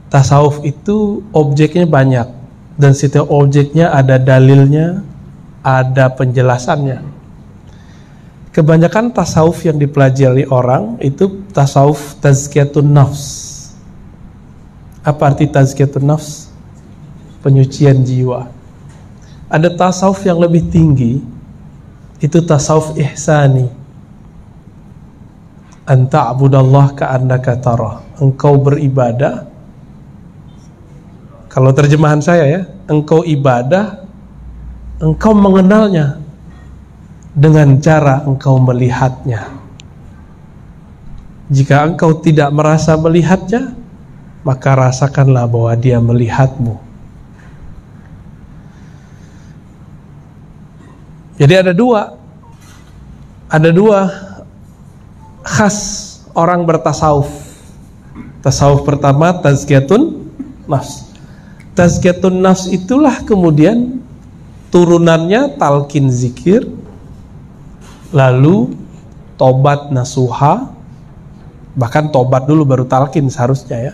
tasawuf itu objeknya banyak, dan setiap objeknya ada dalilnya, ada penjelasannya. Kebanyakan tasawuf yang dipelajari orang itu tasawuf tazkiyatun nafs. Apa arti tazkiyatun nafs? Penyucian jiwa. Ada tasawuf yang lebih tinggi, itu tasawuf ihsani. Anta abudallah ka'annaka tarah. Engkau beribadah, kalau terjemahan saya ya, engkau ibadah, engkau mengenalnya dengan cara engkau melihatnya. Jika engkau tidak merasa melihatnya, maka rasakanlah bahwa dia melihatmu. Jadi ada dua khas orang bertasawuf. Tasawuf pertama tazkiyatun nafs. Tazkiyatun nafs itulah kemudian turunannya talqin zikir, lalu tobat nasuha, bahkan tobat dulu baru talqin seharusnya ya,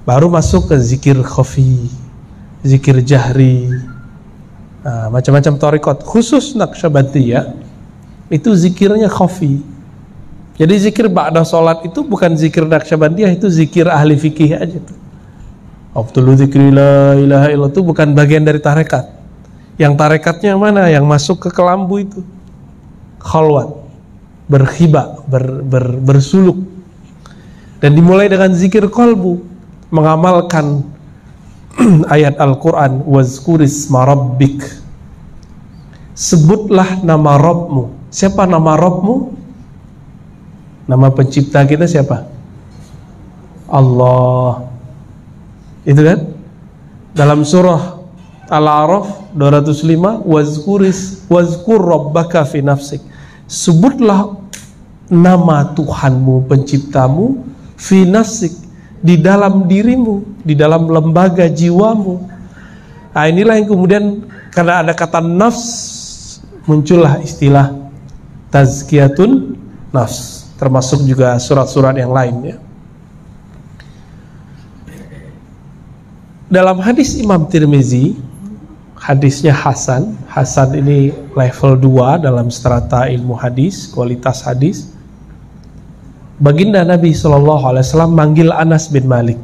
baru masuk ke zikir khafi, zikir jahri, macam-macam thariqat. Khusus Naqsyabandiyah itu zikirnya khafi. Jadi zikir ba'da sholat itu bukan zikir Naqsyabandiyah, itu zikir ahli fikih aja tuh. Abdul dzikri la ilaha illallah itu bukan bagian dari tarekat. Yang tarekatnya mana? Yang masuk ke kelambu itu khalwat, berkhibah, bersuluk. Dan dimulai dengan zikir qalbu, mengamalkan ayat Al-Quran, wazkurisma rabbik, sebutlah nama Rabbmu. Siapa nama Rabbmu? Nama pencipta kita siapa? Allah. Itu kan dalam surah Al-A'raf 205, wazkur rabbaka fi nafsik, sebutlah nama Tuhanmu, penciptamu, fi nafsik, di dalam dirimu, di dalam lembaga jiwamu. Nah inilah yang kemudian karena ada kata nafs, muncullah istilah tazkiyatun nafs, termasuk juga surat-surat yang lain ya. Dalam hadis Imam Tirmizi, hadisnya Hasan. Hasan ini level 2 dalam strata ilmu hadis, kualitas hadis. Baginda Nabi SAW manggil Anas bin Malik.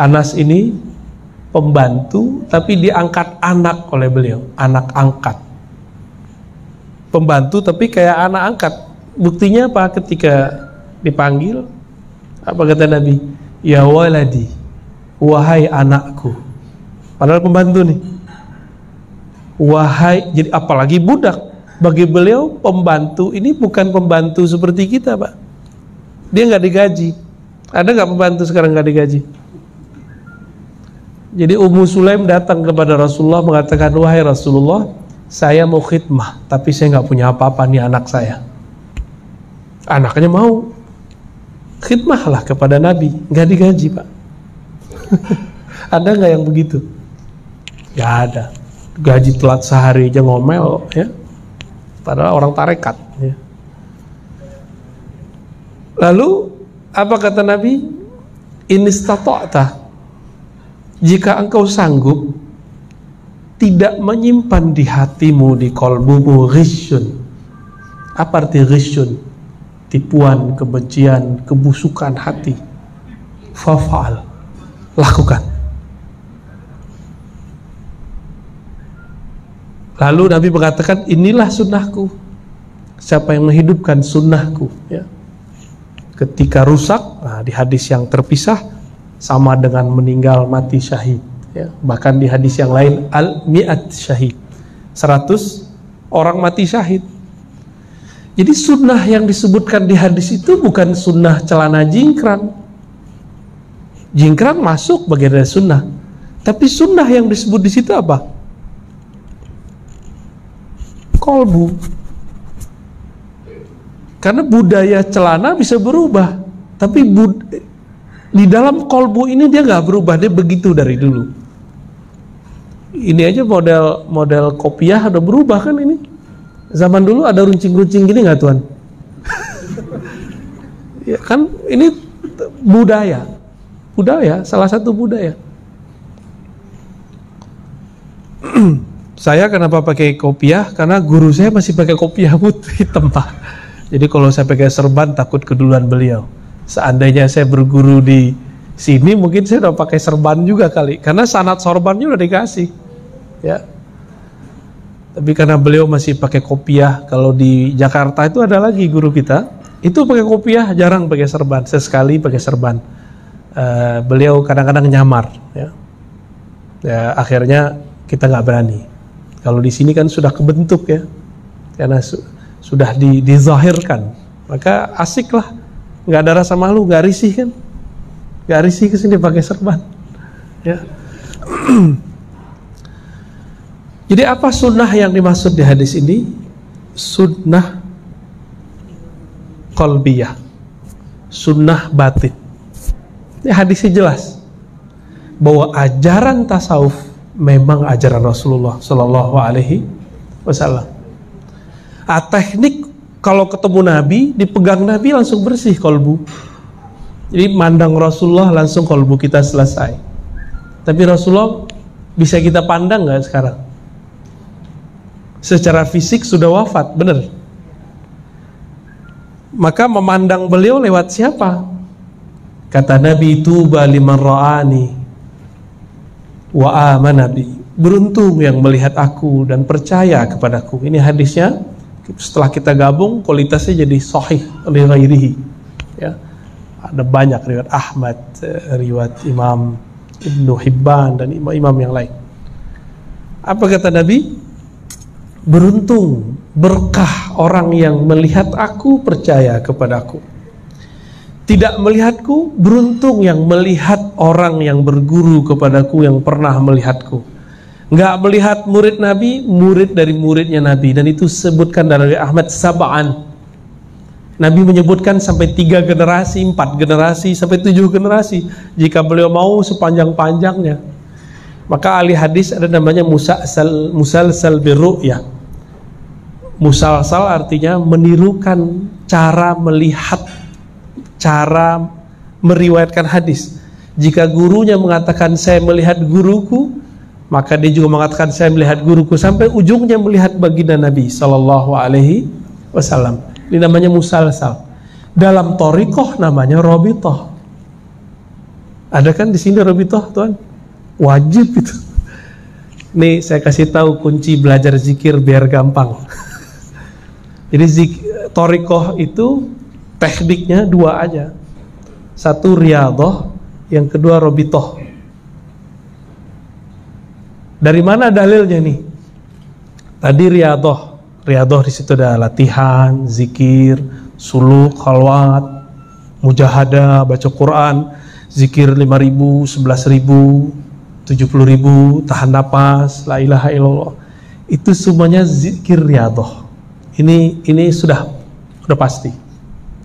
Anas ini pembantu, tapi diangkat anak oleh beliau, anak angkat. Pembantu tapi kayak anak angkat. Buktinya apa? Ketika dipanggil, apa kata Nabi? Ya waladi, wahai anakku. Padahal pembantu nih. Wahai, jadi apalagi budak. Bagi beliau pembantu ini bukan pembantu seperti kita, Pak. Dia nggak digaji. Ada nggak pembantu sekarang nggak digaji? Jadi Ummu Sulaim datang kepada Rasulullah mengatakan, wahai Rasulullah, saya mau khidmah, tapi saya nggak punya apa-apa nih anak saya. Anaknya mau khidmahlah kepada Nabi, nggak digaji, Pak. Ada nggak yang begitu? Nggak ada. Gaji telat sehari aja ngomel ya. Padahal orang tarekat ya. Lalu apa kata Nabi? Inistata'ta, jika engkau sanggup tidak menyimpan di hatimu, di qalbumu ghisyun. Apa arti ghisyun? Tipuan, kebencian, kebusukan hati. Fafa'al, lakukan. Lalu Nabi mengatakan, inilah sunnahku. Siapa yang menghidupkan sunnahku ya, ketika rusak, nah, di hadis yang terpisah sama dengan meninggal mati syahid ya. Bahkan di hadis yang lain al-mi'at syahid, 100 orang mati syahid. Jadi sunnah yang disebutkan di hadis itu bukan sunnah celana jingkrang. Jingkrang masuk bagian dari sunnah, tapi sunnah yang disebut di situ apa? Kolbu. Karena budaya celana bisa berubah, tapi di dalam kolbu ini dia nggak berubah, dia begitu dari dulu. Ini aja model kopiah udah berubah kan ini. Zaman dulu ada runcing-runcing gini nggak Tuan? Ya kan ini budaya. budaya, salah satu budaya. Saya kenapa pakai kopiah? Karena guru saya masih pakai kopiah putih hitam, Pak. Jadi kalau saya pakai serban takut keduluan beliau. Seandainya saya berguru di sini mungkin saya udah pakai serban juga kali, karena sanad sorbannya udah dikasih, ya. Tapi karena beliau masih pakai kopiah. Kalau di Jakarta itu ada lagi guru kita, itu pakai kopiah, jarang pakai serban, sesekali pakai serban. Beliau kadang-kadang nyamar, ya. Ya akhirnya kita nggak berani. Kalau di sini kan sudah kebentuk, ya, karena sudah dizahirkan, maka asik lah, nggak ada rasa malu, nggak risih kan, nggak risih kesini pakai serban, ya. Jadi apa sunnah yang dimaksud di hadis ini? Sunnah qalbiyah, sunnah batin. Ini hadisnya jelas bahwa ajaran tasawuf memang ajaran Rasulullah Shallallahu Alaihi Wasallam. Teknik kalau ketemu Nabi, dipegang Nabi langsung bersih kolbu. Jadi mandang Rasulullah langsung kolbu kita selesai. Tapi Rasulullah bisa kita pandang nggak sekarang? Secara fisik sudah wafat, benar. Maka memandang beliau lewat siapa? Kata Nabi, tuba liman ra'ani wa amana bi. Beruntung yang melihat aku dan percaya kepadaku. Ini hadisnya setelah kita gabung kualitasnya jadi sahih li ghairihi, ya. Ada banyak riwayat Ahmad, riwayat Imam Ibnu Hibban dan imam yang lain. Apa kata Nabi? Beruntung, berkah orang yang melihat aku, percaya kepadaku. Tidak melihatku, beruntung yang melihat orang yang berguru kepadaku, yang pernah melihatku. Nggak melihat murid Nabi, murid dari muridnya Nabi. Dan itu sebutkan dari Ahmad sab'an. Nabi menyebutkan sampai 3 generasi, 4 generasi, sampai 7 generasi. Jika beliau mau sepanjang-panjangnya. Maka ahli hadis ada namanya musalsal birru'yah. Musalsal artinya menirukan cara melihat, cara meriwayatkan hadis. Jika gurunya mengatakan saya melihat guruku, maka dia juga mengatakan saya melihat guruku, sampai ujungnya melihat baginda Nabi Sallallahu Alaihi Wasallam. Ini namanya musalsal. Dalam thariqah namanya rabithah. Ada kan di sini rabithah, Tuan? Wajib itu. Nih saya kasih tahu kunci belajar zikir biar gampang. Jadi thariqah itu tekniknya 2 aja. Satu riyadhah, yang kedua rabithah. Dari mana dalilnya nih? Tadi riyadhah. Riyadhah di situ ada latihan, zikir, suluk, khalwat, mujahadah, baca Quran, zikir 5.000, 11.000, 70.000, tahan napas, la ilaha illallah. Itu semuanya zikir riyadhah. Ini sudah pasti.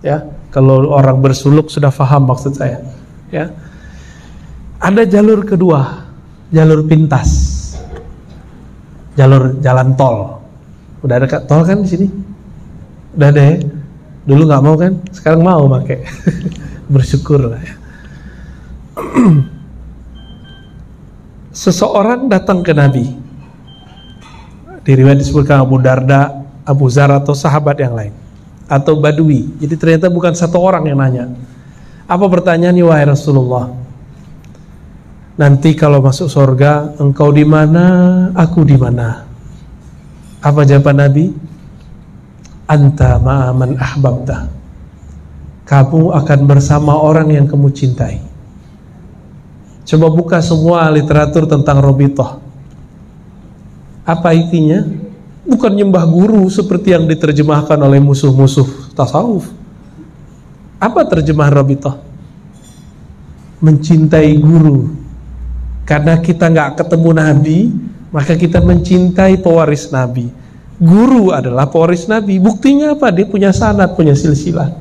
Ya, kalau orang bersuluk sudah paham maksud saya. Ya. Ada jalur kedua, jalur pintas, jalur jalan tol. Udah ada tol kan di sini? Udah ada ya? Dulu nggak mau kan? Sekarang mau pakai. Bersyukur lah ya. Seseorang datang ke Nabi. Di riwayat disebutkan Abu Darda, Abu Zar atau sahabat yang lain, atau Badui. Jadi ternyata bukan satu orang yang nanya. Apa pertanyaannya, wahai Rasulullah? Nanti kalau masuk surga, engkau di mana, aku di mana? Apa jawaban Nabi? Anta ma'aman ahbabta. Kamu akan bersama orang yang kamu cintai. Coba buka semua literatur tentang rabithah. Apa intinya? Bukan nyembah guru seperti yang diterjemahkan oleh musuh-musuh tasawuf. Apa terjemahan rabithah? Mencintai guru. Karena kita nggak ketemu Nabi, maka kita mencintai pewaris Nabi. Guru adalah pewaris Nabi. Buktinya apa? Dia punya sanad, punya silsilah.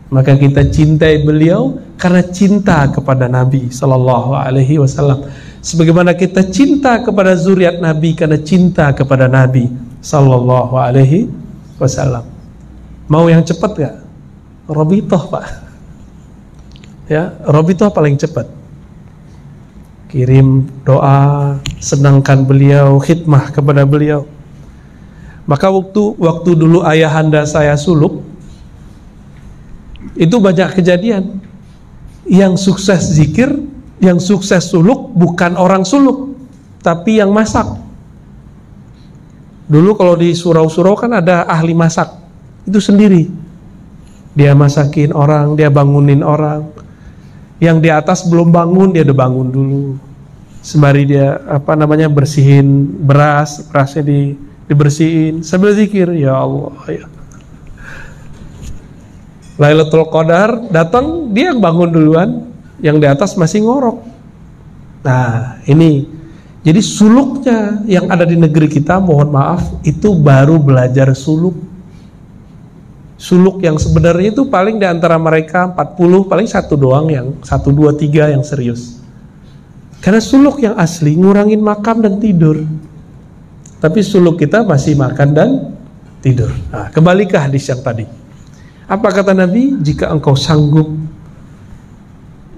Maka kita cintai beliau karena cinta kepada Nabi Sallallahu Alaihi Wasallam. Sebagaimana kita cinta kepada zuriat Nabi karena cinta kepada Nabi Sallallahu Alaihi Wasallam. Mau yang cepat gak? Rabithah, Pak. Ya, Rob itu paling cepat. Kirim doa, senangkan beliau, khidmah kepada beliau. Maka waktu dulu ayahanda saya suluk, itu banyak kejadian. Yang sukses zikir, yang sukses suluk bukan orang suluk, tapi yang masak. Dulu kalau di surau-surau kan ada ahli masak, itu sendiri. Dia masakin orang, dia bangunin orang. Yang di atas belum bangun, dia udah bangun dulu. Sembari dia bersihin berasnya dibersihin sambil zikir, ya Allah ya. Lailatul Qadar datang, dia yang bangun duluan, yang di atas masih ngorok. Nah, ini jadi suluknya yang ada di negeri kita, mohon maaf, itu baru belajar suluk. Suluk yang sebenarnya itu paling di antara mereka 40, paling satu doang yang 1, 2, 3 yang serius. Karena suluk yang asli ngurangin makan dan tidur. Tapi suluk kita masih makan dan tidur. Nah, kembali ke hadis yang tadi. Apa kata Nabi? Jika engkau sanggup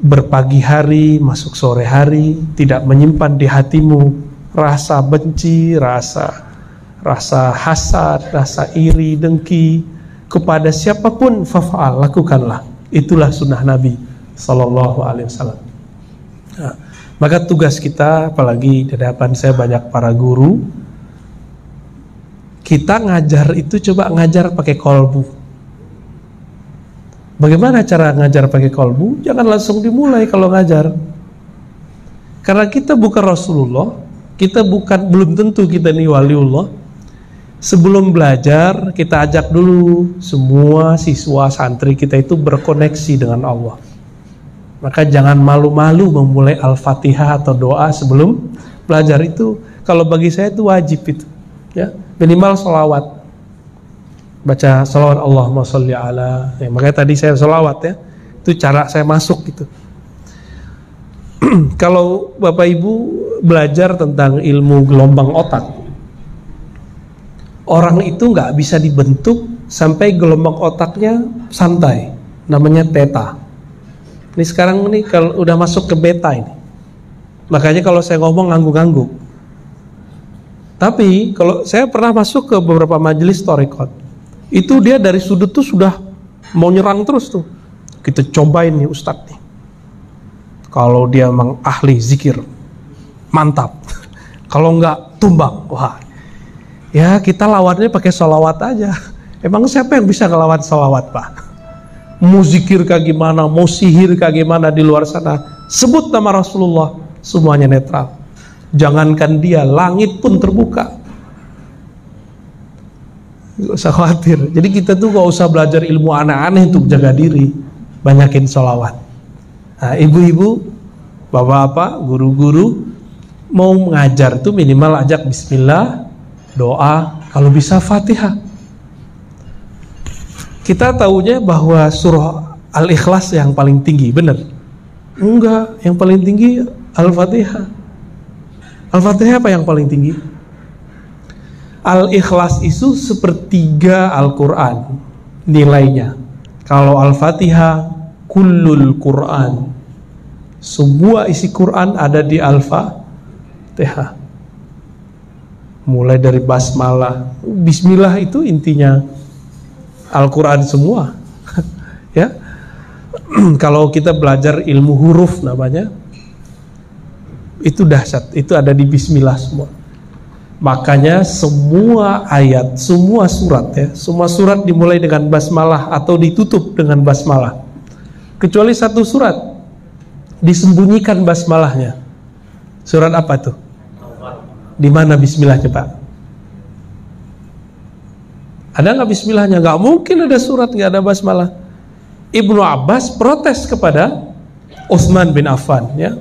berpagi hari, masuk sore hari, tidak menyimpan di hatimu rasa benci, rasa hasad, rasa iri, dengki kepada siapapun, fafa'al, lakukanlah. Itulah sunnah Nabi Sallallahu Alaihi Wasallam. Nah, maka tugas kita, apalagi di hadapan saya banyak para guru, kita ngajar itu coba ngajar pakai kolbu. Bagaimana cara ngajar pakai kolbu? Jangan langsung dimulai kalau ngajar. Karena kita bukan Rasulullah, kita belum tentu kita ini waliullah. Sebelum belajar, kita ajak dulu semua siswa santri kita itu berkoneksi dengan Allah. Maka jangan malu-malu memulai Al-Fatihah atau doa sebelum belajar itu. Kalau bagi saya itu wajib itu, ya, minimal sholawat. Baca sholawat Allahumma sholli ala, ya, makanya tadi saya sholawat ya, itu cara saya masuk gitu. Kalau Bapak Ibu belajar tentang ilmu gelombang otak, orang itu nggak bisa dibentuk sampai gelombang otaknya santai, namanya theta. Ini sekarang ini kalau udah masuk ke beta ini, makanya kalau saya ngomong ngangguk-ngangguk. Tapi kalau saya pernah masuk ke beberapa majelis thariqat, itu dia dari sudut tuh sudah mau nyerang terus tuh. Kita cobain nih Ustadz nih. Kalau dia memang ahli zikir, mantap. Kalau enggak, tumbang. Wah, ya kita lawannya pakai sholawat aja. Emang siapa yang bisa ngelawan sholawat, Pak? Mau zikir kayak gimana, mau sihir kayak gimana di luar sana, sebut nama Rasulullah, semuanya netral. Jangankan dia, langit pun terbuka. Gak usah khawatir. Jadi kita tuh gak usah belajar ilmu aneh-aneh untuk jaga diri, banyakin sholawat. Nah, ibu-ibu, bapak-bapak, guru-guru mau mengajar tuh minimal ajak bismillah, doa, kalau bisa Fatihah. Kita tahunya bahwa surah Al-Ikhlas yang paling tinggi, benar? Enggak, yang paling tinggi Al-Fatihah. Al-Fatihah apa yang paling tinggi? Al-Ikhlas itu sepertiga Al-Quran nilainya. Kalau Al-Fatihah kullul Quran, semua isi Quran ada di Al-Fatihah. Mulai dari basmalah, bismillah itu intinya Al-Quran semua. Ya. Kalau kita belajar ilmu huruf namanya, itu dahsyat, itu ada di bismillah semua. Makanya semua ayat, semua surat ya, semua surat dimulai dengan basmalah atau ditutup dengan basmalah. Kecuali satu surat disembunyikan basmalahnya. Surat apa tuh? Di mana bismillahnya, Pak? Ada nggak bismillahnya? Nggak mungkin ada surat nggak ada basmalah. Ibnu Abbas protes kepada Utsman bin Affan ya.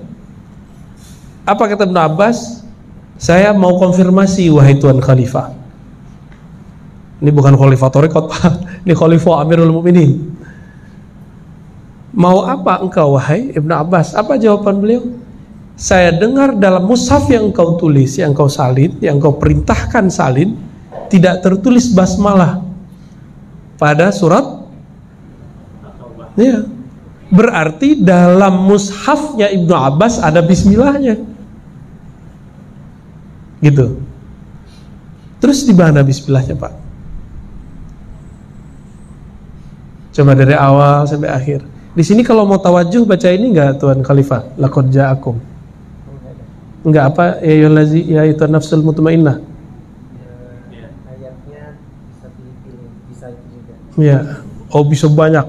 Apa kata Ibnu Abbas? Saya mau konfirmasi wahai Tuan Khalifah. Ini bukan Khalifah Thariqat, Pak. Ini Khalifah Amirul Mukminin. Mau apa engkau wahai Ibnu Abbas? Apa jawaban beliau? Saya dengar dalam mushaf yang engkau tulis, yang engkau salin, yang engkau perintahkan salin, tidak tertulis basmalah pada surat. Ya. Berarti dalam mushafnya Ibnu Abbas ada bismillahnya. Gitu. Terus di mana bismillahnya, Pak? Coba dari awal sampai akhir. Di sini kalau mau tawajuh baca ini enggak Tuan Khalifah? Laqad ja'akum. Enggak apa? Ya itu nafsul mutmainnah. Ayatnya bisa dipilih, bisa itu juga. Ya. Oh, bisa banyak.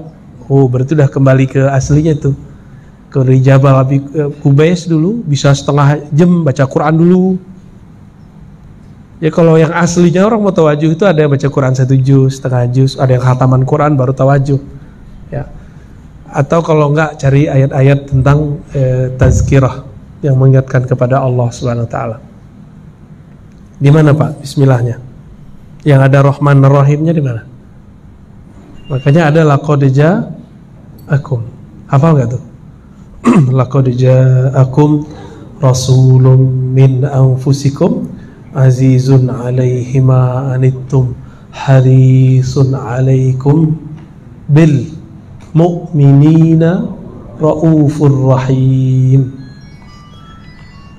Oh, berarti udah kembali ke aslinya tuh. Ke Jabal Abi Kubais dulu, bisa setengah jam baca Quran dulu. Ya kalau yang aslinya orang mau tawajuh itu ada yang baca Quran 1 juz, setengah juz, ada yang khataman Quran baru tawajuh. Ya. Atau kalau enggak cari ayat-ayat tentang tazkirah yang mengingatkan kepada Allah Subhanahu wa taala. Di mana, Pak? Bismillahnya. Yang ada Rahman Rahimnya di mana? Makanya ada laqad ja'akum. Hafal enggak tuh? Laqad ja'akum rasulun min anfusikum azizun alaihi ma anittum harisun alaikum bil mu'minina raufur rahim.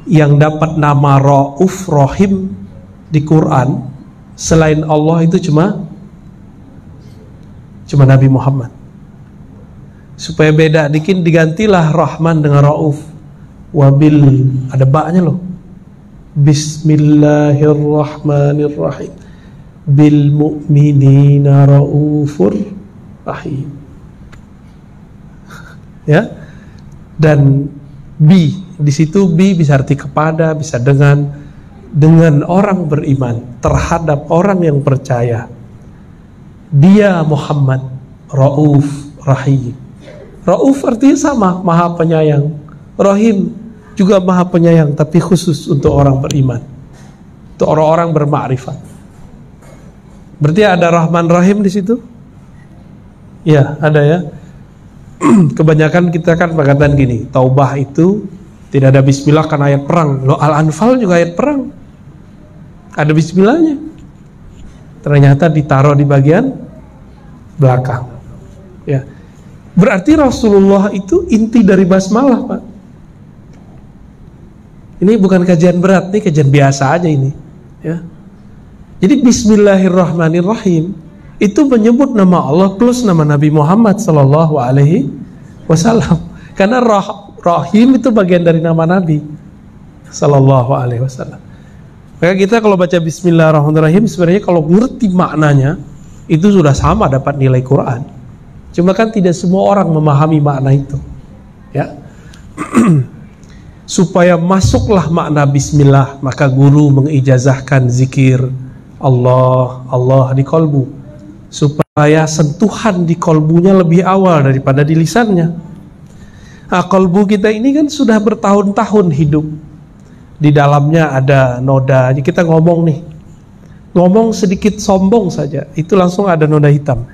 Yang dapat nama Rauf Rahim di Quran selain Allah itu cuma Nabi Muhammad. Supaya beda dikit digantilah Rahman dengan Rauf. Wabil ada baknya loh. Bismillahirrahmanirrahim. Bil mu'minina raufur rahim. Ya. Dan bi di situ bi bisa arti kepada, bisa dengan orang beriman terhadap orang yang percaya. Dia Muhammad Rauf Rahim. Rauf artinya sama, Maha Penyayang. Rahim juga Maha Penyayang, tapi khusus untuk orang beriman, untuk orang-orang bermakrifat. Berarti ada Rahman Rahim di situ? Ya, ada ya. Kebanyakan kita kan berkata gini, taubah itu tidak ada bismillah kan ayat perang. Loh, Al-Anfal juga ayat perang. Ada bismillahnya. Ternyata ditaruh di bagian belakang. Ya. Berarti Rasulullah itu inti dari basmalah, Pak. Ini bukan kajian berat, ini kajian biasa aja ini. Ya. Jadi Bismillahirrahmanirrahim itu menyebut nama Allah plus nama Nabi Muhammad Sallallahu Alaihi Wasallam. Karena Rahim itu bagian dari nama Nabi Sallallahu Alaihi Wasallam. Maka kita kalau baca Bismillahirrahmanirrahim sebenarnya kalau ngerti maknanya itu sudah sama dapat nilai Quran. Cuma kan tidak semua orang memahami makna itu. Ya. Supaya masuklah makna bismillah, maka guru mengijazahkan zikir Allah di kolbu, supaya sentuhan di kolbunya lebih awal daripada di lisannya. Nah, kolbu kita ini kan sudah bertahun-tahun hidup, di dalamnya ada noda. Jadi kita ngomong nih, ngomong sedikit sombong saja, itu langsung ada noda hitam.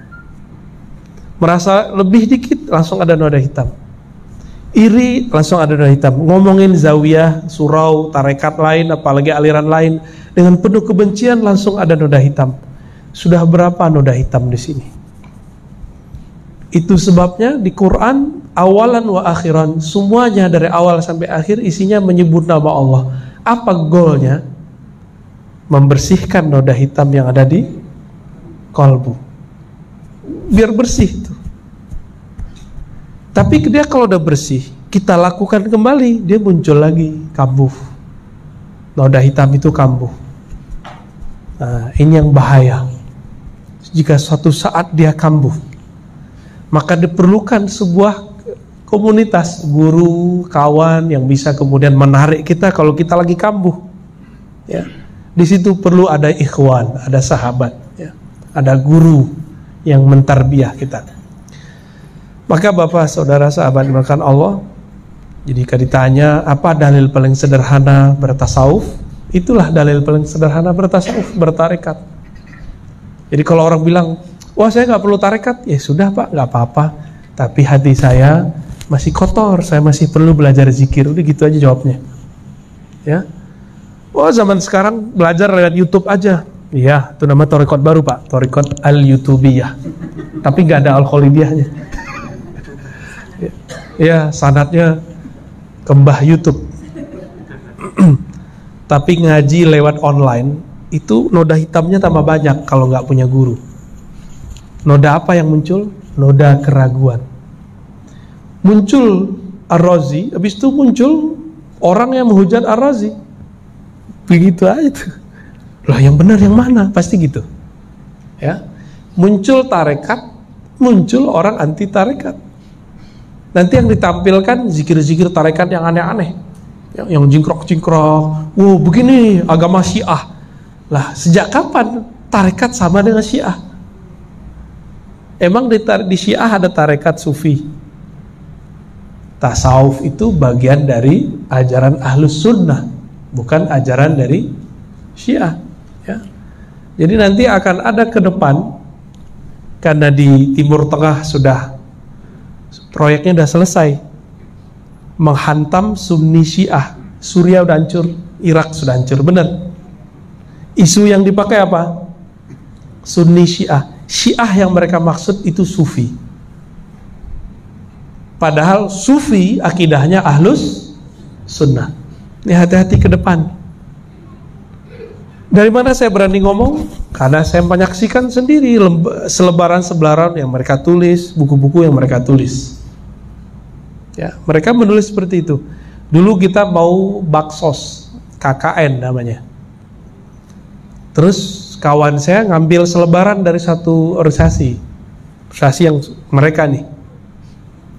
Merasa lebih dikit, langsung ada noda hitam. Iri, langsung ada noda hitam. Ngomongin zawiyah, surau, tarekat lain, apalagi aliran lain, dengan penuh kebencian langsung ada noda hitam. Sudah berapa noda hitam di sini? Itu sebabnya di Quran awalan wa akhiran, semuanya dari awal sampai akhir isinya menyebut nama Allah. Apa goalnya? Membersihkan noda hitam yang ada di kolbu, biar bersih tuh. Tapi dia kalau udah bersih, kita lakukan kembali, dia muncul lagi, kambuh. Noda hitam itu kambuh. Nah, ini yang bahaya. Jika suatu saat dia kambuh, maka diperlukan sebuah komunitas, guru, kawan yang bisa kemudian menarik kita kalau kita lagi kambuh. Ya. Di situ perlu ada ikhwan, ada sahabat, ya. Ada guru yang mentarbiyah kita. Maka Bapak, Saudara, sahabat dimakan Allah, jika ditanya apa dalil paling sederhana bertasawuf, itulah dalil paling sederhana bertasawuf, bertarekat. Jadi kalau orang bilang, wah saya nggak perlu tarekat, ya sudah Pak, nggak apa-apa. Tapi hati saya masih kotor, saya masih perlu belajar zikir. Udah gitu aja jawabnya. Ya, wah zaman sekarang belajar lewat YouTube aja. Iya, itu nama torikot baru Pak, torikot al-YouTubiyah. Tapi nggak ada al-Kholidiyahnya. Ya, sanadnya kembah YouTube. Tapi ngaji lewat online itu noda hitamnya tambah banyak kalau nggak punya guru. Noda apa yang muncul? Noda keraguan. Muncul Ar-Razi, habis itu muncul orang yang menghujat Ar-Razi. Begitu aja tuh. Lah yang benar yang mana? Pasti gitu. Ya. Muncul tarekat, muncul orang anti tarekat. Nanti yang ditampilkan zikir-zikir tarekat yang aneh-aneh, yang jingkrok-jingkrok. Wow, begini agama Syiah. Lah, sejak kapan tarekat sama dengan Syiah? Emang di Syiah ada tarekat Sufi. Tasawuf itu bagian dari ajaran Ahlus Sunnah, bukan ajaran dari Syiah. Ya. Jadi nanti akan ada ke depan, karena di Timur Tengah sudah proyeknya sudah selesai, menghantam Sunni Syiah. Suriah udah hancur, Irak sudah hancur, benar. Isu yang dipakai apa? Sunni Syiah. Syiah yang mereka maksud itu Sufi. Padahal Sufi akidahnya Ahlus Sunnah. Ini hati-hati ke depan. Dari mana saya berani ngomong? Karena saya menyaksikan sendiri selebaran-selebaran yang mereka tulis, buku-buku yang mereka tulis. Ya, mereka menulis seperti itu. Dulu kita mau baksos, KKN namanya. Terus kawan saya ngambil selebaran dari satu organisasi yang mereka nih,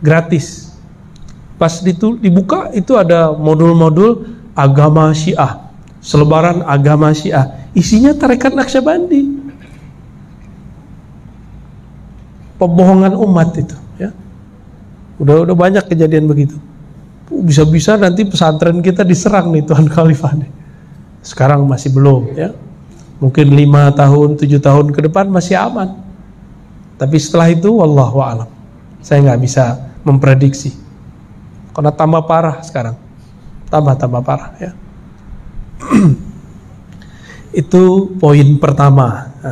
gratis. Pas dibuka itu ada modul-modul agama Syiah, selebaran agama Syiah, isinya tarekat Naqsyabandi, pembohongan umat itu. Ya, udah banyak kejadian begitu. Bisa-bisa nanti pesantren kita diserang nih Tuan Khalifah nih. Sekarang masih belum, ya. Mungkin 5 tahun, 7 tahun ke depan masih aman. Tapi setelah itu wallahu a'lam. Saya nggak bisa memprediksi. Karena tambah parah sekarang. Tambah parah, ya. Itu poin pertama.